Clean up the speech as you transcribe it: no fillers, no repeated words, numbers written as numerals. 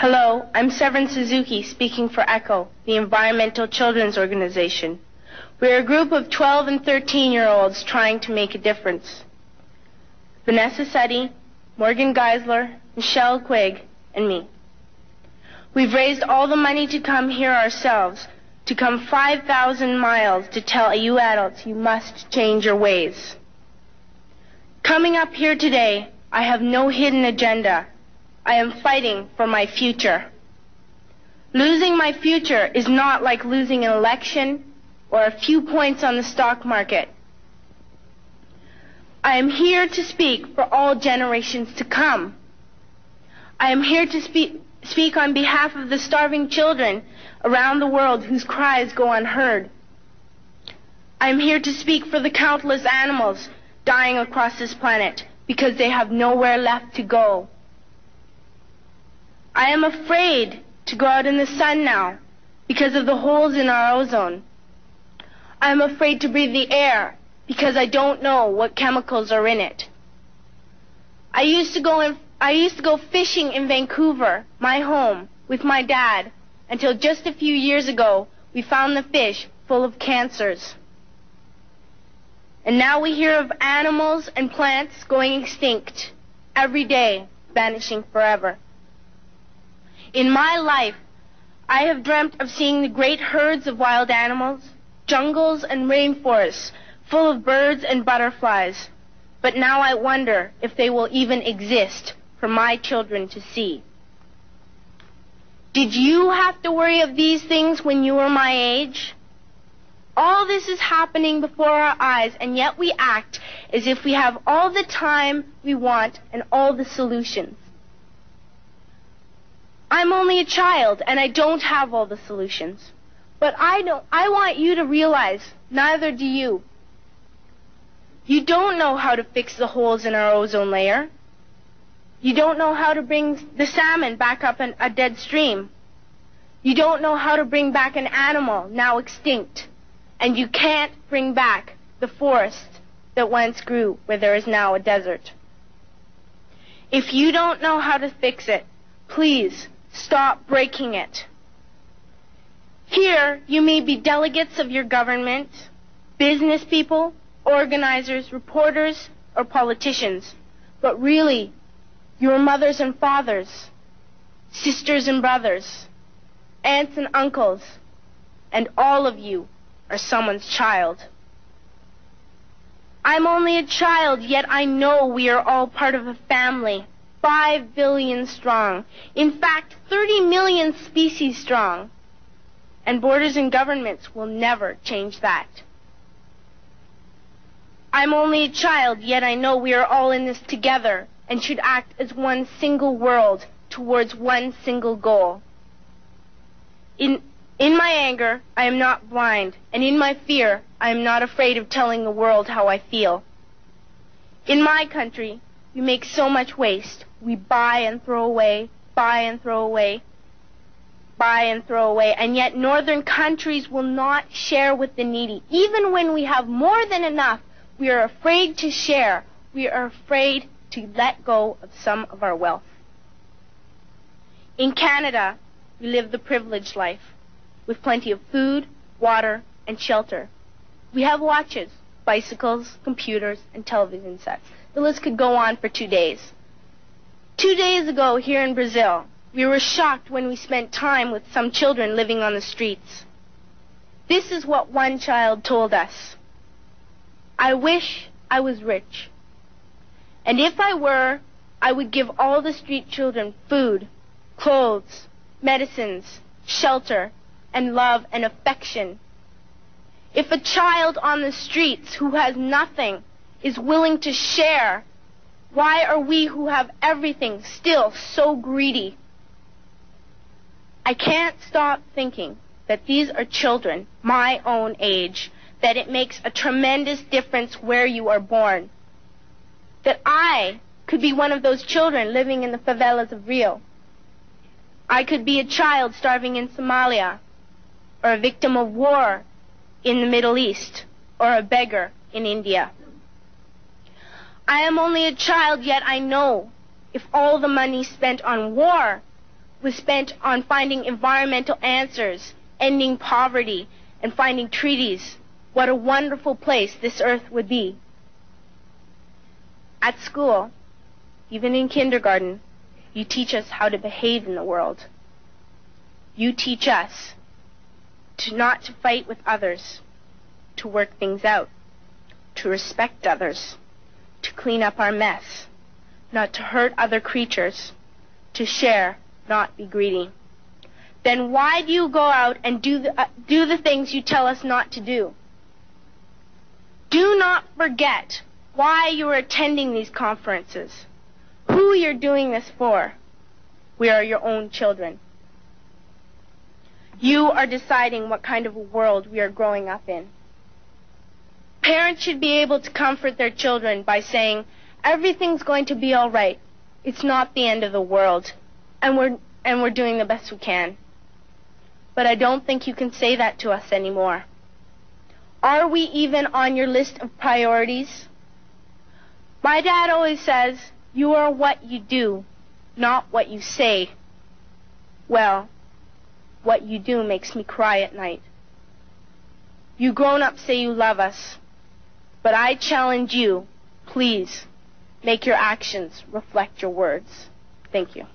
Hello, I'm Severn Suzuki, speaking for ECHO, the Environmental Children's Organization. We're a group of 12 and 13-year-olds trying to make a difference. Vanessa Seti, Morgan Geisler, Michelle Quigg, and me. We've raised all the money to come here ourselves, to come 5,000 miles to tell you adults you must change your ways. Coming up here today, I have no hidden agenda. I am fighting for my future. Losing my future is not like losing an election or a few points on the stock market. I am here to speak for all generations to come. I am here to speak on behalf of the starving children around the world whose cries go unheard. I am here to speak for the countless animals dying across this planet because they have nowhere left to go. I am afraid to go out in the sun now because of the holes in our ozone. I am afraid to breathe the air because I don't know what chemicals are in it. I used to go fishing in Vancouver, my home, with my dad, until just a few years ago we found the fish full of cancers. And now we hear of animals and plants going extinct every day, vanishing forever. In my life, I have dreamt of seeing the great herds of wild animals, jungles and rainforests full of birds and butterflies. But now I wonder if they will even exist for my children to see. Did you have to worry of these things when you were my age? All this is happening before our eyes, and yet we act as if we have all the time we want and all the solutions. I'm only a child, and I don't have all the solutions. But I want you to realize, neither do you. You don't know how to fix the holes in our ozone layer. You don't know how to bring the salmon back up a dead stream. You don't know how to bring back an animal now extinct. And you can't bring back the forest that once grew where there is now a desert. If you don't know how to fix it, please stop breaking it. Here, you may be delegates of your government, business people, organizers, reporters, or politicians, but really, your mothers and fathers, sisters and brothers, aunts and uncles, and all of you are someone's child. I'm only a child, yet I know we are all part of a family, 5 billion strong. In fact, 30 million species strong. And borders and governments will never change that. I'm only a child, yet I know we are all in this together and should act as one single world towards one single goal. In my anger, I am not blind, and in my fear, I am not afraid of telling the world how I feel. In my country, we make so much waste. We buy and throw away, buy and throw away, buy and throw away, and yet northern countries will not share with the needy. Even when we have more than enough, we are afraid to share. We are afraid to let go of some of our wealth. In Canada, we live the privileged life, with plenty of food, water, and shelter. We have watches, bicycles, computers, and television sets. The list could go on for 2 days. 2 days ago, here in Brazil, we were shocked when we spent time with some children living on the streets. This is what one child told us. I wish I was rich. And if I were, I would give all the street children food, clothes, medicines, shelter, and love and affection. If a child on the streets who has nothing is willing to share, why are we who have everything still so greedy? I can't stop thinking that these are children my own age, that it makes a tremendous difference where you are born. That I could be one of those children living in the favelas of Rio. I could be a child starving in Somalia, or a victim of war in the Middle East, or a beggar in India. I am only a child, yet I know if all the money spent on war was spent on finding environmental answers, ending poverty, and finding treaties, what a wonderful place this earth would be. At school, even in kindergarten, you teach us how to behave in the world. You teach us not to fight with others, to work things out, to respect others, to clean up our mess, not to hurt other creatures, to share, not be greedy. Then why do you go out and do the things you tell us not to do? Do not forget why you are attending these conferences, who you're doing this for. We are your own children. You are deciding what kind of a world we are growing up in. Parents should be able to comfort their children by saying, everything's going to be all right. It's not the end of the world, and we're doing the best we can. But I don't think you can say that to us anymore. Are we even on your list of priorities? My dad always says, you are what you do, not what you say. Well, what you do makes me cry at night. You grown-ups say you love us, but I challenge you, please, make your actions reflect your words. Thank you.